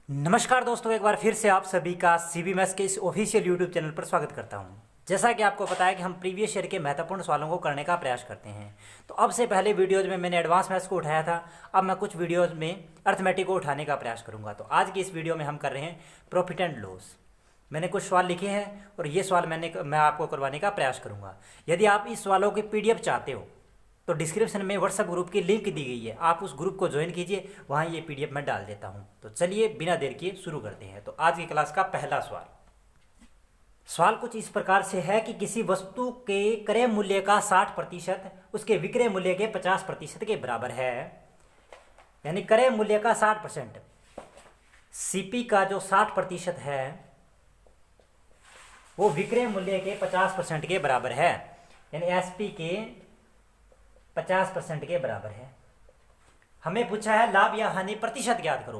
नमस्कार दोस्तों, एक बार फिर से आप सभी का सीबी मैथ्स के इस ऑफिशियल यूट्यूब चैनल पर स्वागत करता हूं। जैसा कि आपको पता है कि हम प्रीवियस ईयर के महत्वपूर्ण सवालों को करने का प्रयास करते हैं। तो अब से पहले वीडियोज में मैंने एडवांस मैथ्स को उठाया था, अब मैं कुछ वीडियोज में अर्थमेटिक को उठाने का प्रयास करूंगा। तो आज की इस वीडियो में हम कर रहे हैं प्रॉफिट एंड लॉस। मैंने कुछ सवाल लिखे हैं और ये सवाल मैं आपको करवाने का प्रयास करूँगा। यदि आप इस सवालों की PDF चाहते हो तो डिस्क्रिप्शन में व्हाट्सएप ग्रुप की लिंक दी गई है, आप उस ग्रुप को ज्वाइन कीजिए, वहाँ ये PDF मैं डाल देता हूँ। तो चलिए बिना देर किए शुरू करते हैं। तो आज की क्लास का पहला सवाल कुछ इस प्रकार से है कि किसी वस्तु के क्रय मूल्य का 60% उसके विक्रय मूल्य के 50% के बराबर है। यानी क्रय मूल्य का 60%, CP का जो 60% है वो विक्रय मूल्य के 50% के बराबर है, यानी SP के 50% के बराबर है। हमें पूछा है लाभ या हानि प्रतिशत ज्ञात करो,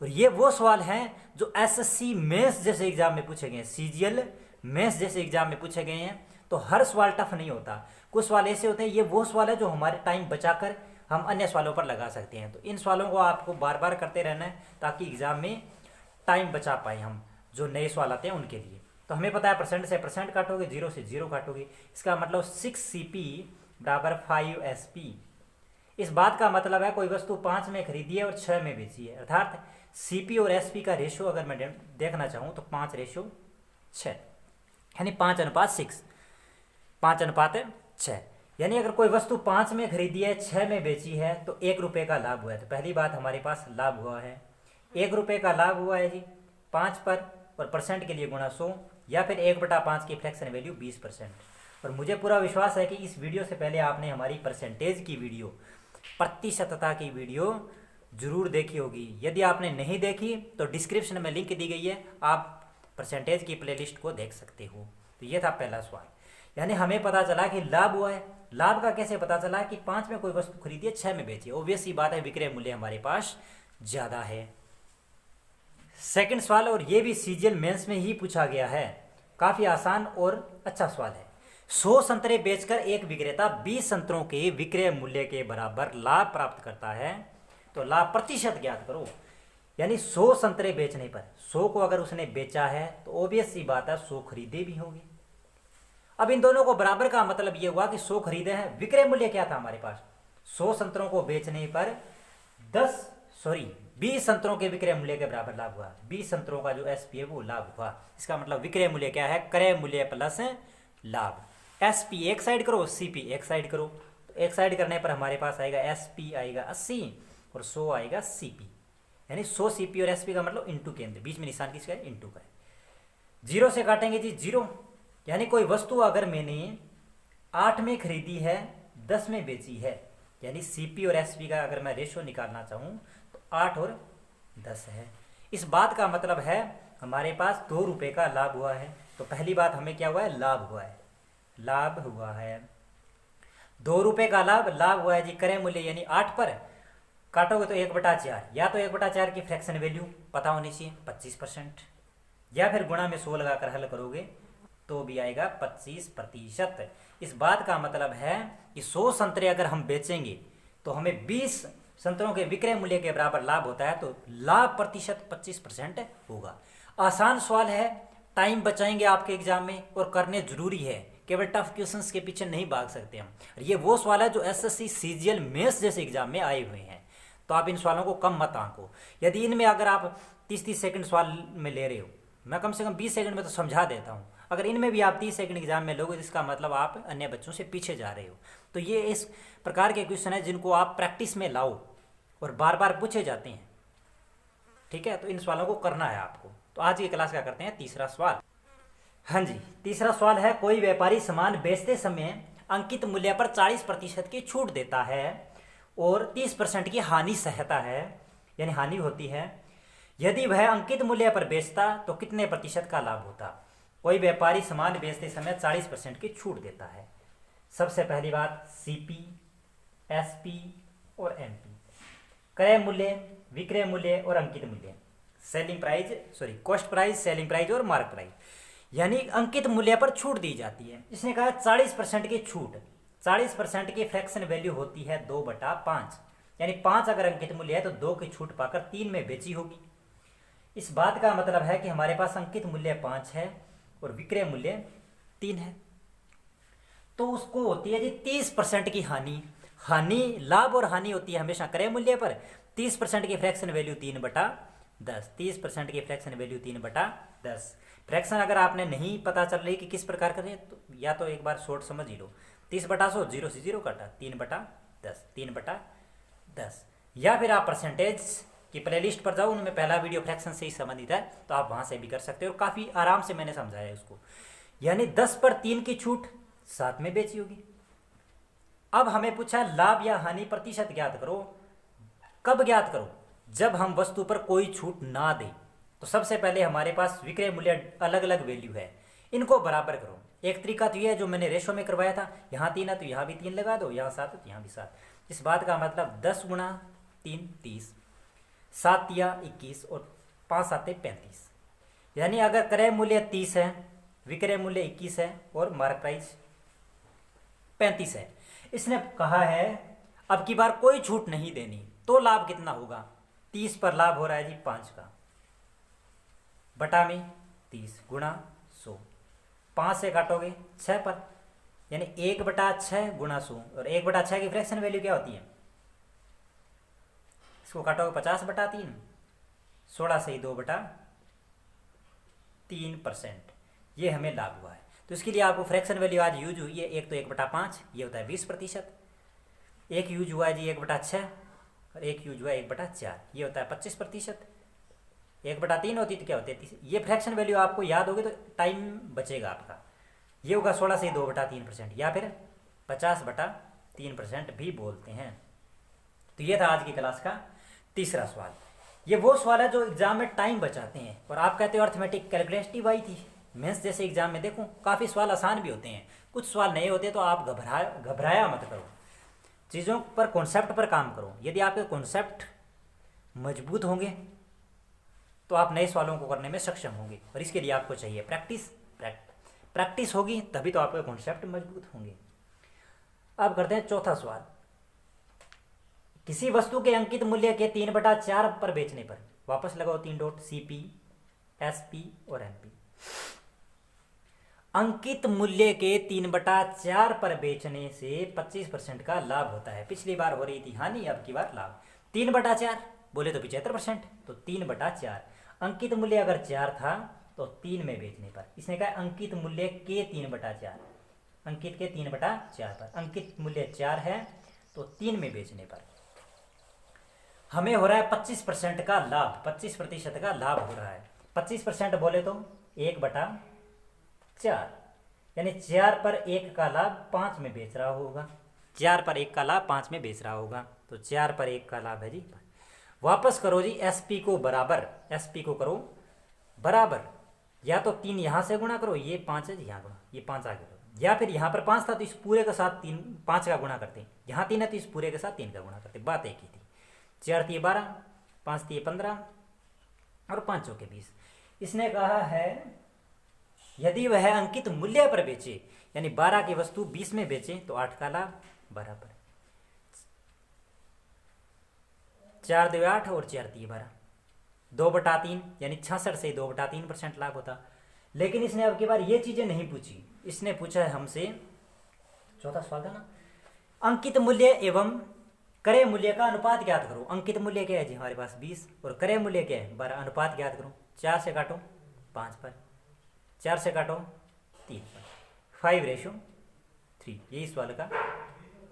और ये वो सवाल हैं जो SSC मेंस जैसे एग्जाम में पूछे गए हैं, CGL मेंस जैसे एग्जाम में पूछे गए हैं। तो हर सवाल टफ नहीं होता, कुछ सवाल ऐसे होते हैं, ये वो सवाल है जो हमारे टाइम बचाकर हम अन्य सवालों पर लगा सकते हैं। तो इन सवालों को आपको बार बार करते रहना है ताकि एग्जाम में टाइम बचा पाए हम, जो नए सवाल आते हैं उनके लिए। तो हमें पता है परसेंट से परसेंट काटोगे, 0 से 0 काटोगे, इसका मतलब 6CP बराबर 5SP। इस बात का मतलब है कोई वस्तु 5 में खरीदी है और 6 में बेची है, अर्थात CP और SP का रेशियो अगर मैं देखना चाहूँ तो 5:6, यानी 5:6, 5:6। यानी अगर कोई वस्तु 5 में खरीदी है, 6 में बेची है तो 1 रुपये का लाभ हुआ है। तो पहली बात हमारे पास लाभ हुआ है, 1 रुपये का लाभ हुआ है जी 5 पर, और परसेंट के लिए गुणा 100, या फिर 1/5 की फ्रैक्शन वैल्यू 20%। और मुझे पूरा विश्वास है कि इस वीडियो से पहले आपने हमारी परसेंटेज की वीडियो, प्रतिशतता की वीडियो जरूर देखी होगी। यदि आपने नहीं देखी तो डिस्क्रिप्शन में लिंक दी गई है, आप परसेंटेज की प्लेलिस्ट को देख सकते हो। तो ये था पहला सवाल। यानी हमें पता चला कि लाभ हुआ है। लाभ का कैसे पता चला कि 5 में कोई वस्तु खरीदी है, 6 में बेची है, ऑब्वियस ही बात है, विक्रय मूल्य हमारे पास ज़्यादा है। सेकंड सवाल, और ये भी CGL मेंस में ही पूछा गया है, काफ़ी आसान और अच्छा सवाल है। 100 संतरे बेचकर एक विक्रेता 20 संतरों के विक्रय मूल्य के बराबर लाभ प्राप्त करता है, तो लाभ प्रतिशत ज्ञात करो। यानी 100 संतरे बेचने पर, 100 को अगर उसने बेचा है तो ऑब्वियस सी बात है 100 खरीदे भी होंगे। अब इन दोनों को बराबर का मतलब ये हुआ कि 100 खरीदे हैं, विक्रय मूल्य क्या था हमारे पास, 100 संतरों को बेचने पर 20 संतरों के विक्रय मूल्य के बराबर लाभ हुआ। 20 संतरों का जो SP है वो लाभ हुआ। इसका मतलब विक्रय मूल्य क्या है, क्रय मूल्य प्लस लाभ। SP एक साइड करो, CP एक साइड करो। तो एक साइड करने पर हमारे पास आएगा SP आएगा 80 और 100 आएगा CP। यानी 100 CP और SP का मतलब इंटू के अंदर, बीच में निशान किसका है, इंटू का है। 0 से काटेंगे जी 0। यानी कोई वस्तु अगर मैंने 8 में खरीदी है, 10 में बेची है, यानी CP और SP का अगर मैं रेशो निकालना चाहूँ तो 8 और 10 है। इस बात का मतलब है हमारे पास 2 रुपये का लाभ हुआ है। तो पहली बात हमें क्या हुआ है, लाभ हुआ है, लाभ हुआ है 2 रुपये का लाभ हुआ है जी। क्रय मूल्य यानी 8 पर काटोगे तो 1/4, या तो 1/4 की फ्रैक्शन वैल्यू पता होनी चाहिए 25%, या फिर गुणा में 100 लगाकर हल करोगे तो भी आएगा 25%। इस बात का मतलब है कि 100 संतरे अगर हम बेचेंगे तो हमें 20 संतरों के विक्रय मूल्य के बराबर लाभ होता है, तो लाभ प्रतिशत 25% होगा। आसान सवाल है, टाइम बचाएंगे आपके एग्जाम में और करने जरूरी है, केवल टफ क्वेश्चंस के पीछे नहीं भाग सकते हम। ये वो सवाल है जो SSC CGL मेंस जैसे एग्जाम में आए हुए हैं, तो आप इन सवालों को कम मत आंको। यदि इनमें अगर आप 30-30 सेकंड सवाल में ले रहे हो, मैं कम से कम 20 सेकंड में तो समझा देता हूँ, अगर इनमें भी आप 30 सेकंड एग्जाम में लोगे तो इसका मतलब आप अन्य बच्चों से पीछे जा रहे हो। तो ये इस प्रकार के क्वेश्चन है जिनको आप प्रैक्टिस में लाओ और बार बार पूछे जाते हैं, ठीक है। तो इन सवालों को करना है आपको। तो आज की क्लास का करते हैं तीसरा सवाल। हाँ जी, तीसरा सवाल है, कोई व्यापारी सामान बेचते समय अंकित मूल्य पर 40% की छूट देता है और 30% की हानि सहता है, यानी हानि होती है। यदि वह अंकित मूल्य पर बेचता तो कितने प्रतिशत का लाभ होता। कोई व्यापारी सामान बेचते समय 40% की छूट देता है। सबसे पहली बात, CP, SP और MP, क्रय मूल्य, विक्रय मूल्य और अंकित मूल्य, कॉस्ट प्राइस, सेलिंग प्राइस और मार्क प्राइस। यानी अंकित मूल्य पर छूट दी जाती है। इसने कहा 40% की छूट, 40% की फ्रैक्शन वैल्यू होती है 2/5, यानी 5 अगर अंकित मूल्य है तो 2 की छूट पाकर 3 में बेची होगी। इस बात का मतलब है कि हमारे पास अंकित मूल्य 5 है और विक्रय मूल्य 3 है, तो उसको होती है जी 30% की हानि। हानि, लाभ और हानि होती है हमेशा क्रय मूल्य पर। 30% की फ्रैक्शन वैल्यू 3/10, 30% की फ्रैक्शन वैल्यू 3/10। फ्रैक्शन अगर आपने नहीं पता चल रही कि किस प्रकार करें, तो या तो एक बार शॉर्ट समझ ही लो। 30/100, 0 से 0 काटा, 3/10, 3/10। या फिर आप परसेंटेज की प्लेलिस्ट पर जाओ, उनमें पहला वीडियो फ्रैक्शन से ही संबंधित है, तो आप वहां से भी कर सकते हो। और काफ़ी आराम से मैंने समझाया है उसको। यानी 10/3 की छूट 7 में बेची होगी। अब हमें पूछा लाभ या हानि प्रतिशत ज्ञात करो। कब ज्ञात करो? जब हम वस्तु पर कोई छूट ना दे। तो सबसे पहले हमारे पास विक्रय मूल्य अलग अलग वैल्यू है, इनको बराबर करो। एक तरीका तो यह है जो मैंने रेशो में करवाया था, यहाँ 3 है तो यहाँ भी 3 लगा दो, यहाँ 7 है तो यहाँ भी 7। इस बात का मतलब 10 गुणा 3 30, 7 या 21 और 5 7 35। यानी अगर क्रय मूल्य 30 है, विक्रय मूल्य 21 है और मार्क प्राइस 35 है, इसने कहा है अब की बार कोई छूट नहीं देनी, तो लाभ कितना होगा? 30 पर लाभ हो रहा है जी 5 का, बटा में 30 गुणा 100। 5 से काटोगे 6 पर, यानी 1/6 गुणा 100। और 1/6 की फ्रैक्शन वैल्यू क्या होती है? इसको काटोगे 50/3, 16 से ही 2/3%। ये हमें लाभ हुआ है। तो इसके लिए आपको फ्रैक्शन वैल्यू आज यूज हुई है। एक तो 1/5, ये होता है 20%। एक यूज हुआ है जी 1/6 और एक यूज हुआ है 1/4, ये होता है 25%। 1/3 होती तो क्या होती है? ये फ्रैक्शन वैल्यू आपको याद होगी तो टाइम बचेगा आपका। ये होगा 16 से 2/3% या फिर 50/3% भी बोलते हैं। तो ये था आज की क्लास का तीसरा सवाल। ये वो सवाल है जो एग्जाम में टाइम बचाते हैं। और आप कहते हो अर्थमेटिक कैलकुलेटिव आई थी, मेंस जैसे एग्जाम में देखो काफ़ी सवाल आसान भी होते हैं, कुछ सवाल नहीं होते, तो आप घबराया मत करो। चीज़ों पर, कॉन्सेप्ट पर काम करो। यदि आपके कॉन्सेप्ट मजबूत होंगे तो आप नए सवालों को करने में सक्षम होंगे। और इसके लिए आपको चाहिए प्रैक्टिस। प्रैक्टिस होगी तभी तो आपके कॉन्सेप्ट मजबूत होंगे। अब करते हैं चौथा सवाल। किसी वस्तु के अंकित मूल्य के 3/4 पर बेचने पर, वापस लगाओ 3 डॉट, CP, SP और MP। अंकित मूल्य के 3/4 पर बेचने से 25% का लाभ होता है। पिछली बार हो रही थी हानि, अब की बार लाभ। 3/4 बोले तो 75%, तो 3/4। अंकित मूल्य अगर 4 था तो 3 में बेचने पर, इसने कहा अंकित मूल्य के 3/4, अंकित के 3/4 पर। अंकित मूल्य 4 है तो 3 में बेचने पर हमें हो रहा है 25% का लाभ। 25% का लाभ हो रहा है। 25% बोले तो 1/4, यानी 4 पर 1 का लाभ 5 में बेच रहा होगा। 4 पर 1 का लाभ 5 में बेच रहा होगा, तो 4 पर 1 का लाभ है जी। वापस करो जी SP को बराबर, SP को करो बराबर, या तो 3 यहाँ से गुणा करो, ये 5 है जी, यहाँ गुणा, ये 5 आगे करो। या फिर यहाँ पर 5 था तो इस पूरे के साथ 5 का गुणा करते, यहाँ 3 है तो इस पूरे के साथ 3 का गुणा करते। बात एक ही थी। 4 × 12, 5 × 15 और 5 चौके 20। इसने कहा है यदि वह अंकित मूल्य पर बेचे, यानी 12 की वस्तु 20 में बेचे तो 8 का लाभ बराबर 4 2 8 और 4 3 12, 2/3, यानी 66 से 2/3% लाभ होता। लेकिन इसने अब की बार ये चीजें नहीं पूछी। इसने पूछा है हमसे, चौथा सवाल था ना, अंकित मूल्य एवं क्रय मूल्य का अनुपात ज्ञात करो। अंकित मूल्य क्या है जी हमारे पास 20 और क्रय मूल्य क्या है 12। अनुपात ज्ञात करो। 4 से काटो 5 पर, 4 से काटो 3 पर, 5:3। यही सवाल का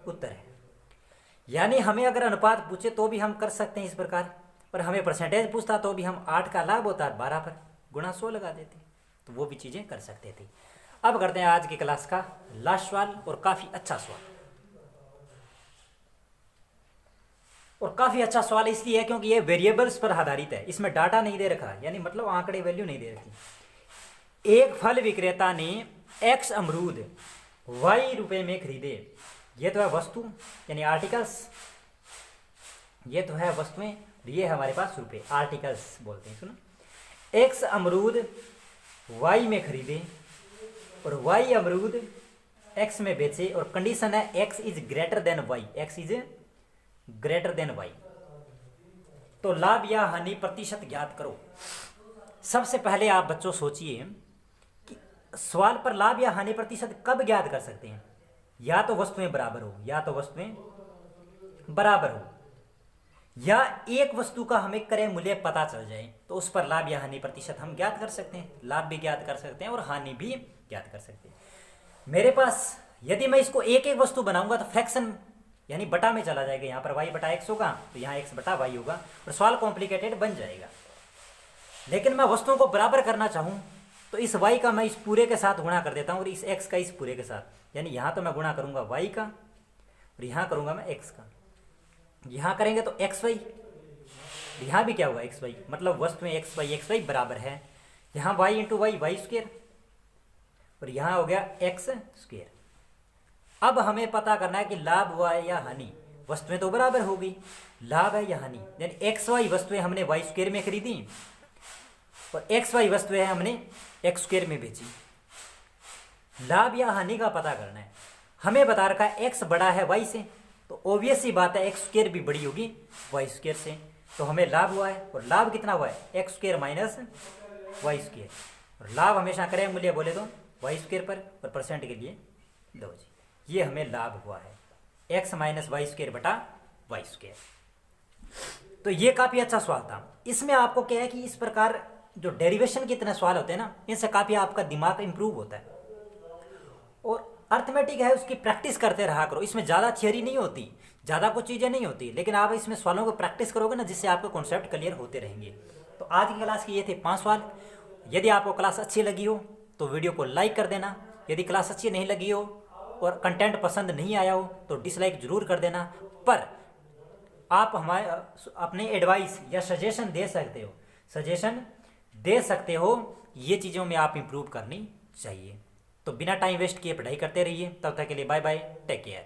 उत्तर है। यानी हमें अगर अनुपात पूछे तो भी हम कर सकते हैं इस प्रकार, और हमें परसेंटेज पूछता तो भी हम 8 का लाभ होता है 12 पर गुणा 100 लगा देते, तो वो भी चीज़ें कर सकते थे। अब करते हैं आज की क्लास का लास्ट सवाल, और काफ़ी अच्छा सवाल। और काफ़ी अच्छा सवाल इसलिए है क्योंकि ये वेरिएबल्स पर आधारित है, इसमें डाटा नहीं दे रखा, यानी मतलब आंकड़े वैल्यू नहीं दे रखी। एक फल विक्रेता ने X अमरूद Y रुपए में खरीदे। ये तो है वस्तु, यानी आर्टिकल्स, ये तो है वस्तुएं, ये है हमारे पास रुपए, आर्टिकल्स बोलते हैं। सुनो, X अमरूद Y में खरीदे और Y अमरूद X में बेचे, और कंडीशन है X is greater than Y, X is greater than Y। तो लाभ या हानि प्रतिशत ज्ञात करो। सबसे पहले आप बच्चों सोचिए कि सवाल पर लाभ या हानि प्रतिशत कब ज्ञात कर सकते हैं? या तो वस्तुएं बराबर हो, या तो वस्तुएं बराबर हो, या एक वस्तु का हमें क्रय मूल्य पता चल जाए तो उस पर लाभ या हानि प्रतिशत हम ज्ञात कर सकते हैं। लाभ भी ज्ञात कर सकते हैं और हानि भी ज्ञात कर सकते हैं। मेरे पास यदि मैं इसको एक एक वस्तु बनाऊंगा तो फ्रैक्शन यानी बटा में चला जाएगा। यहाँ पर y बटा x होगा तो यहाँ x बटा y होगा और सवाल कॉम्प्लिकेटेड बन जाएगा। लेकिन मैं वस्तुओं को बराबर करना चाहूँ तो इस y का मैं इस पूरे के साथ गुणा कर देता हूँ और इस x का इस पूरे के साथ, यानी यहाँ तो मैं गुणा करूँगा y का और यहाँ करूँगा मैं x का। यहाँ करेंगे तो xy, यहाँ भी क्या हुआ xy, मतलब वस्तुएं xy बराबर है। यहाँ y into Y Y square और यहाँ हो गया x स्क्वेयर। अब हमें पता करना है कि लाभ हुआ है या हानि। वस्तुएं तो बराबर हो गई, लाभ है या हानि, यानी xy वस्तुएं हमने y स्क्वेयर में खरीदी और xy वस्तुएं हमने x स्क्वेयर में बेची। लाभ या हानि का पता करना है। हमें बता रखा है x बड़ा है y से, तो ऑब्वियस सी बात है x स्क्वेयर भी बड़ी होगी y स्क्वेयर से। तो हमें लाभ हुआ है और लाभ कितना हुआ है x square minus Y square. और लाभ हमेशा क्रय मूल्य बोले तो वाई स्क्वेयर पर और परसेंट के लिए लो जी, ये हमें लाभ हुआ है x माइनस वाई स्क्वेयर बटा वाई स्क्वेयर। तो ये काफ़ी अच्छा सवाल था। इसमें आपको क्या है कि इस प्रकार जो डेरिवेशन के इतने सवाल होते हैं ना, इनसे काफ़ी आपका दिमाग इंप्रूव होता है। और अर्थमेटिक है उसकी प्रैक्टिस करते रहा करो। इसमें ज़्यादा थियोरी नहीं होती, ज़्यादा कुछ चीज़ें नहीं होती, लेकिन आप इसमें सवालों को प्रैक्टिस करोगे ना, जिससे आपके कॉन्सेप्ट क्लियर होते रहेंगे। तो आज की क्लास के ये थे 5 सवाल। यदि आपको क्लास अच्छी लगी हो तो वीडियो को लाइक कर देना। यदि क्लास अच्छी नहीं लगी हो और कंटेंट पसंद नहीं आया हो तो डिसलाइक जरूर कर देना। पर आप हमारे अपने एडवाइस या सजेशन दे सकते हो, ये चीज़ों में आप इम्प्रूव करनी चाहिए। तो बिना टाइम वेस्ट किए पढ़ाई करते रहिए। तब तक के लिए बाय बाय, टेक केयर।